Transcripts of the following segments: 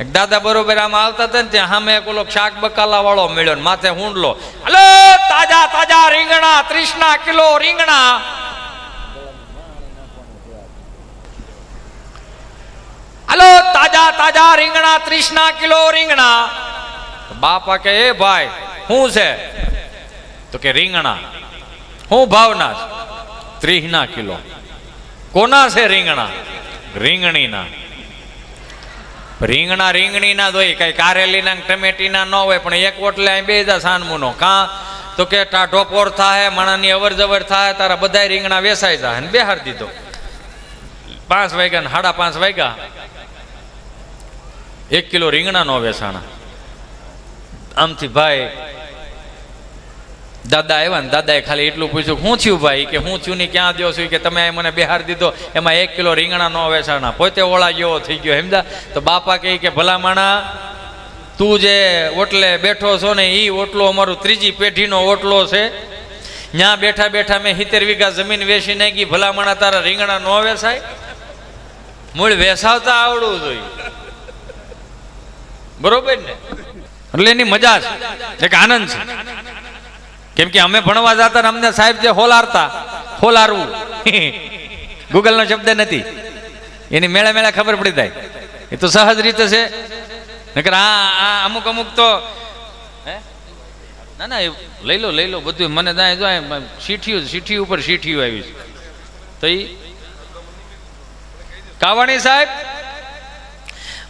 એક દાદા બરોબર આમ આવતા હતા ને ત્યાં સામે એક ઓલો શાક બકાલા વાળો મળ્યો ને માથે હુંડલો, હલો તાજા તાજા રીંગણા 30 કિલો રીંગણા. હલો તાજા તાજા રીંગણા 30 કિલો રીંગણા. બાપા કે એ ભાઈ શું છે? તો કે રીંગણા. શું ભાવના? 30 કિલો. કોના છે રીંગણા? રીંગણીના. રીંગણા રીંગણીના જ હોય, કઈ કારેલીના ટમેટીના ન હોય. પણ એક ઓટલે અહીં બેજા સાનમુનો કાં તો કે ટાઢો પોર થાય, માણાની અવર જવર થાય, તારા બધા રીંગણા વેસાઈ જાય. અને બેહાર દીધો. 5 વાગ્યા ને 5:30 વાગ્યા 1 કિલો રીંગણા નો વેસાણા. આમથી ભાઈ દાદા આવ્યા ને દાદાએ ખાલી એટલું પૂછ્યું, શું થયું ભાઈ? કે હું થયું ને ક્યાં દો છું? કે તમે મને બેહાર દીધો, એમાં 1 કિલો રીંગણા નો વેસાણા. પોતે ઓળા જેવો થઈ ગયો સમજા. તો બાપા કહે કે ભલા માણા, તું જે ઓટલે બેઠો છો ને એ ઓટલો અમારું 3જી પેઢીનો ઓટલો છે. ત્યાં બેઠા બેઠા મેં 70 વીઘા જમીન વેચી નાખી. ભલા માણા તારા રીંગણા નો વેસાય? મૂળ વેસાવતા આવડવું જોઈએ, બરોબર ને? એટલે એની મજા છે, એક આનંદ છે. કેમ કે અમે ભણવા જતા ને અમને સાહેબ જે હોલારતા, હોલારવું ગૂગલ નો શબ્દ નથી, એની મેળે મેળે ખબર પડી જાય. એ તો સહજ રીતે છે. નકર આ અમુક અમુક તો ના ના લઈ લો બધું. મને સીઠી ઉપર સીઠીયું આવી છે. તો એ કાવાણી સાહેબ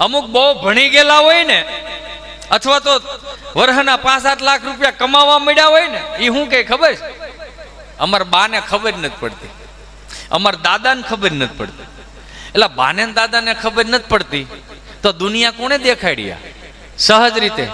અમુક બહુ ભણી ગયેલા હોય ને, અથવા તો વર્ષના 5-7 લાખ રૂપિયા કમાવા મળ્યા હોય ને, એ શું કે ખબર છે? અમારા બાને ખબર નથી પડતી, અમારા દાદાને ખબર નથી પડતી. એટલે બાને દાદાને ખબર નથી પડતી તો દુનિયા કોને દેખાડ્યા? સહજ રીતે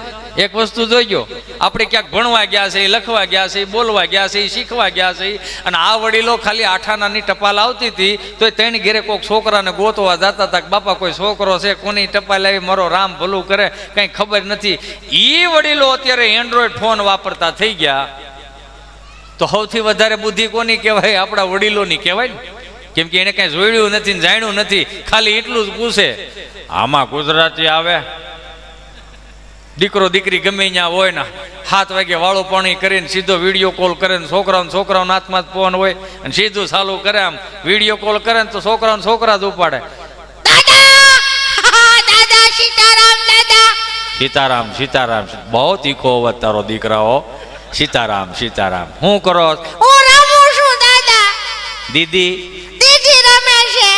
એક વસ્તુ જોઈજો, આપણે ક્યાંક ભણવા ગયા છે, લખવા ગયા છે, બોલવા ગયા છે, શીખવા ગયા છે, અને આ વડીલો ખાલી 8 આનાની ટપાલ આવતી હતી તો તેની ઘેરે કોઈક છોકરાને ગોતવા જતા હતા કે બાપા કોઈ છોકરો છે, કોની ટપાલ આવી, મારો રામ ભલું કરે, કંઈ ખબર નથી. એ વડીલો અત્યારે એન્ડ્રોઈડ ફોન વાપરતા થઈ ગયા. તો સૌથી વધારે બુદ્ધિ કોની કહેવાય? આપણા વડીલોની કહેવાય ને. કેમ કે એને કઈ જોયું નથી, જાણ્યું નથી, ખાલી એટલું જ પૂછે, આમાં ગુજરાતી આવે? દીકરો દીકરી ગમે ત્યાં હોય ને 7 વાગે વાળું પાણી કરીને સીધો વિડીયો કોલ કરે ને છોકરાઓના હાથમાં ફોન હોય અને સીધું ચાલુ કરે. આમ વિડીયો કોલ કરે ને તો છોકરા જ ઉપાડે. સીતારામ સીતારામ. બહુ તીખો અવાજ તારો દીકરાઓ. સીતારામ સીતારામ. હું કરો? હું રમું છું દાદા. દીદી રમે છે.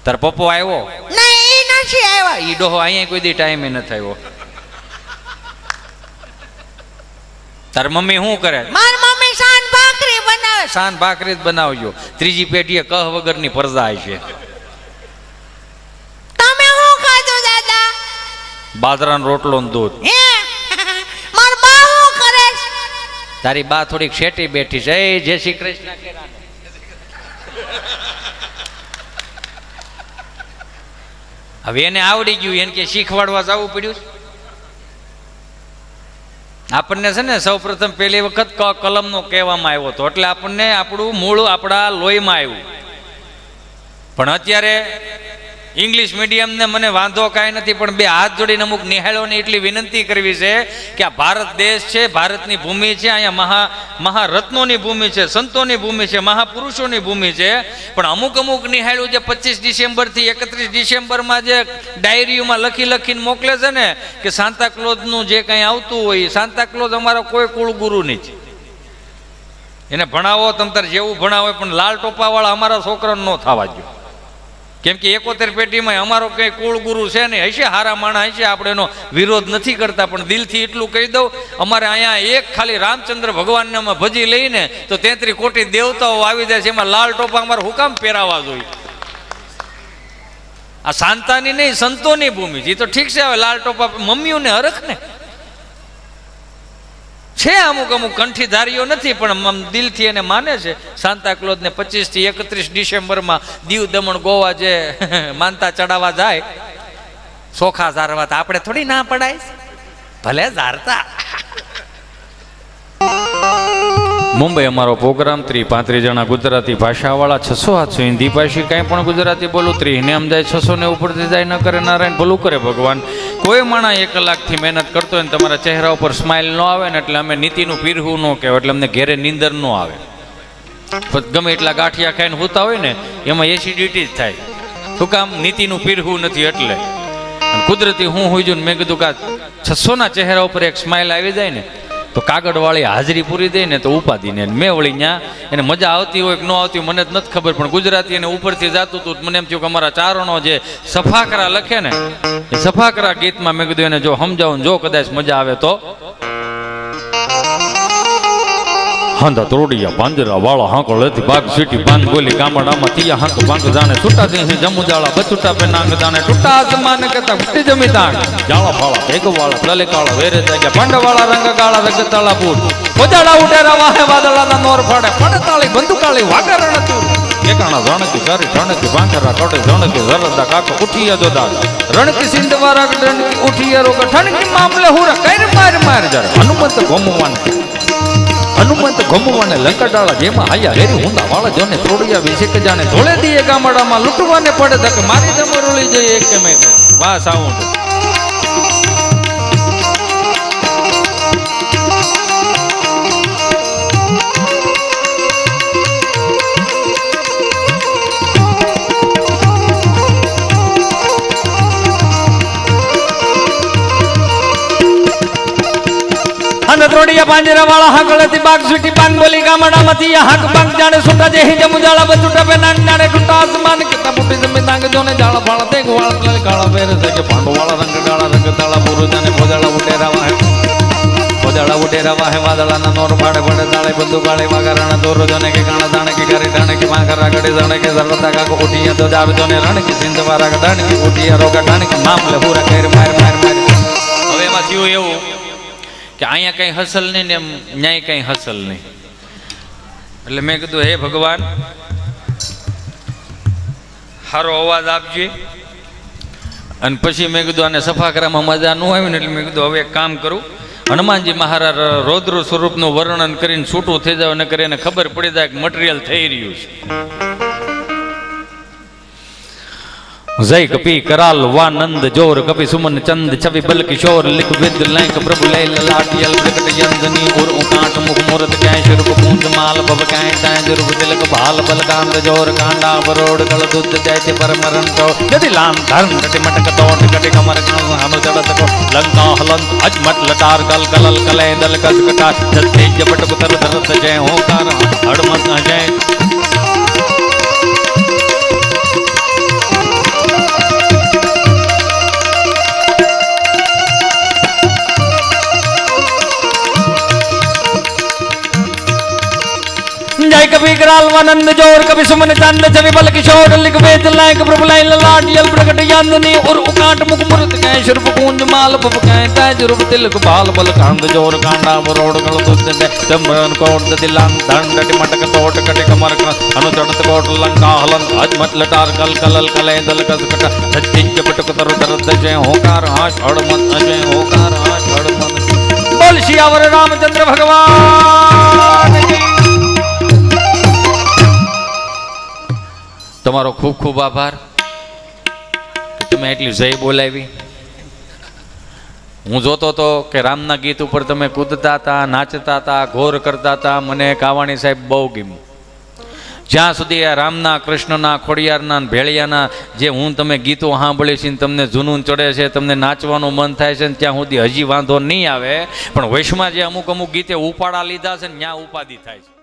તાર પપ્પો આવ્યો? નહીં, નથી આવ્યો. ઈ ડોહો અહીંયા કોઈ દી ટાઈમે નથી આવ્યો. તાર મમ્મી શું કરે? મારી મમ્મી સાન ભાખરી બનાવે. સાન ભાખરી જ બનાવજો. 3જી પેઢીએ કહ વગરની પરદા છે. તમે શું ખાધું દાદા? બાજરાનો રોટલો ને દૂધ. માર બા શું કરે? તારી બા થોડીક શેટી બેઠી છે. જય શ્રી કૃષ્ણ. હવે એને આવડી ગયું, એને કે શીખવાડવા જવું પડ્યું. આપણને છે ને સૌ પ્રથમ પહેલી વખત કલમનો કહેવામાં આવ્યો હતો, એટલે આપણને આપણું મૂળ આપણા લોહીમાં આવ્યું. પણ અત્યારે ઇંગ્લિશ મીડિયમને મને વાંધો કાંઈ નથી, પણ 2 હાથ જોડીને અમુક નિહાળોને એટલી વિનંતી કરવી છે કે આ ભારત દેશ છે, ભારતની ભૂમિ છે, અહીંયા મહારત્નોની ભૂમિ છે, સંતોની ભૂમિ છે, મહાપુરુષોની ભૂમિ છે. પણ અમુક નિહાળ્યું જે 25 ડિસેમ્બરથી 31 ડિસેમ્બરમાં જે ડાયરીઓમાં લખીને મોકલે છે ને કે સાન્તા ક્લોઝનું જે કંઈ આવતું હોય, સાન્તા ક્લોઝ અમારો કોઈ કુળગુરુ નથી. એને ભણાવો તમતાર જેવું ભણાવો, પણ લાલ ટોપાવાળા અમારા છોકરાને ન થવા દો. કેમ કે 71 પેઢીમાં અમારો કઈ કુળ ગુરુ છે ને, હશે હારા માણા હશે, આપણે એનો વિરોધ નથી કરતા. પણ દિલથી એટલું કહી દઉં, અમારે અહીંયા એક ખાલી રામચંદ્ર ભગવાનને અમે ભજી લઈને તો 33 કોટી દેવતાઓ આવી જાય છે. એમાં લાલ ટોપા અમારે હુકામ પહેરાવા જોઈએ? આ શાંતાની નહીં, સંતોની ભૂમિ છે. તો ઠીક છે, હવે લાલ ટોપા મમ્મીઓને હરખ ને છે, અમુક કંઠીધારીઓ નથી, પણ દિલથી એને માને છે. સાન્તા ક્લોઝને 25 થી 31 ડિસેમ્બરમાં દીવ દમણ ગોવા જે માનતા ચડાવવા જાય, સોખા ઝારવા, આપણે થોડી ના પડાય, ભલે ઝારતા. મુંબઈ અમારો પ્રોગ્રામ 30-35 જણા ગુજરાતી ભાષાવાળા 600-700 હિન્દી ભાષી કાંઈ પણ ગુજરાતી બોલું 30 આમ જાય 600 ને ઉપરથી જાય ન કરે નારાયણ ભલું કરે ભગવાન. કોઈ માણા 1 કલાકથી મહેનત કરતો હોય ને તમારા ચહેરા ઉપર સ્માઇલ ન આવે ને એટલે અમે નીતિનું પીરહું ન કહેવાય, એટલે અમને ઘેરે નીંદર ન આવે. ગમે એટલા ગાંઠિયા ખાઈને હોતા હોય ને એમાં એસિડિટી જ થાય. શું કામ? નીતિનું પીરહું નથી એટલે. કુદરતી હું હોઈ છું ને મેં કીધું કે 600ના ચહેરા ઉપર એક સ્માઇલ આવી જાય ને તો કાગળવાળી હાજરી પૂરી દે ને તો ઉપાધિ ને મેં વળી ત્યાં એને મજા આવતી હોય કે ન આવતી હોય મને જ નથી ખબર, પણ ગુજરાતી એને ઉપરથી જાતું હતું. મને એમ થયું કે અમારા ચારણો જે સફાકરા લખે ને એ સફાકરા ગીતમાં મેં કીધું એને જો સમજાવું જો કદાચ મજા આવે તો. હાંધા તોડિયા પાંજરા વાળા હાંકો લેતી બાગ સીટી બાંધ બોલી ગામડામાં તિયા હાંક બાંક જાણે છૂટા દે જમુ જાળા બચુટા પે નાંગ જાણે ટૂટા આસમાન કતા ફૂટી જમી તાણ જાળા ફાળા ભેગ વાળા પ્રલે કાળા વેરે જાગ્યા પાંડ વાળા રંગ કાળા રગતાળા પૂર પોજાડા ઉડેરા વાહે વાદળાના નોર ફાડે પડતાળી બંદુકાળી વાગરણ તું એકાણા રણકી કરી રણકી બાંકરા કોટે રણકી જરદા કાકો ઉઠીયા જોદા રણકી સિંધવારા રણકી ઉઠીયા રોગ ઠણકી મામલે હુરા કઈર માર માર જર હનુમંત ગોમવાન હનુમંત ગમવાને લંકડાળા જેમાં આયા હેરી હુંદા વાળા જોને તોડિયા વિશે કે જાણે ધોળે દીએ ગામડામાં લૂંટવાને પડે તક મારી દમરોળી જઈ એક કે મેં વાહ સાઉન્ડ. ત્રોડિયા પાંજરા વાળા હાંકળેથી બાગ સુટી બાંગ બોલી ગામડામાં તિયા હાંક બાંગ જાણે સુટા જે જમુ જાળા બચુટા પે નાંગ જાણે ટૂટા આસમાન કતા ફૂટી જમી તાંગ જોને જાળા ફાળા તેગ વાળા કાળા વેરે કે પાંડો વાળા રંગ ડાળા રંગ તાળા પૂરો જાને ભોજાળા ઉડેરા વાહે વાદળાના નોર પાડે પડે તાળે બંદુ કાળે વાગરાણા દોરો જોને કે કાણા દાણે કે ગારી દાણે કે માખરા ગડે જાણે કે જરતા કાકો ઉઠીયા તો જાવ જોને રણ કે સિંધવારા ગડાણ કે ઉઠીયા રોગા ડાણ કે મામલે પૂરા કેર માર માર માર. હવે એમાં થયું એવું કે અહીંયા કંઈ હસલ નહીં ને ન્યાય કંઈ હસલ નહીં. એટલે મેં કીધું હે ભગવાન સારો અવાજ આપજે. અને પછી મેં કીધું આને સફાકરામાં મજા ન આવી ને એટલે મેં કીધું હવે એક કામ કરું, હનુમાનજી મહારાજ રૌદ્ર સ્વરૂપનું વર્ણન કરીને છૂટું થઈ જાય અને કરીને ખબર પડી જાય કે મટીરિયલ થઈ રહ્યું છે. જય કપી કરાલ વાનંદ જોર કપી સુમન ચંદ છવી બલ કિશોર લિખ વિદ લૈક પ્રભુ લૈ લાટિયલ પ્રગટ યંદની ઉર ઉકાટ મુખ મૂર્ત ક્યાંય શરૂપ કુંજ માલ ભવ ક્યાંય તાંય જરુપ તિલક ભાલ બલ કાંદ જોર કાંડા બરોડ કળ દુધ જૈતે પરમરણ તો यदि लाम धर्म कटि मटक तोट कटि कमर हम जड़त को लंका हलंत अजमत लटार कल कलल कले दल कस कटा जल तेज पट कुतर धरत जय होकार हड़मत जय. जय कभी कराल वानंद जोर कभी सुमन चंद छवि बल किशोर लिख वेद लायक प्रभु लाइन लाटियल प्रगट यंदनी उर उकाट मुख मूर्त कै शरूप कुंज माल भव कै ताज रूप तिलक बाल बल कांद जोर कांडा बरोड गल दुध दे तमरन कोट दिलान दंडटि मटक तोट कटि कमर अनु चढ़त कोट लंका हलन अजमत लटार कल कलल कले दल कस कटा सच्चिज पटक तर दरद जय होकार हाश हड़मत अजय होकार हाश हड़मत. बोल सियावर रामचंद्र भगवान की. તમારો ખૂબ ખૂબ આભાર કે તમે એટલી જય બોલાવી. હું જોતો હતો કે રામના ગીત ઉપર તમે કૂદતા હતા, નાચતા હતા, ઘોર કરતા હતા. મને કાવાણી સાહેબ બહુ ગમ્યું. જ્યાં સુધી આ રામના, કૃષ્ણના, ખોડિયારના, ભેળિયાના જે હું તમે ગીતો સાંભળી છે તમને જૂનું ચડે છે, તમને નાચવાનું મન થાય છે ને ત્યાં સુધી હજી વાંધો નહીં આવે. પણ વૈશમાં જે અમુક ગીતે ઉપાડા લીધા છે ને ત્યાં ઉપાધિ થાય છે.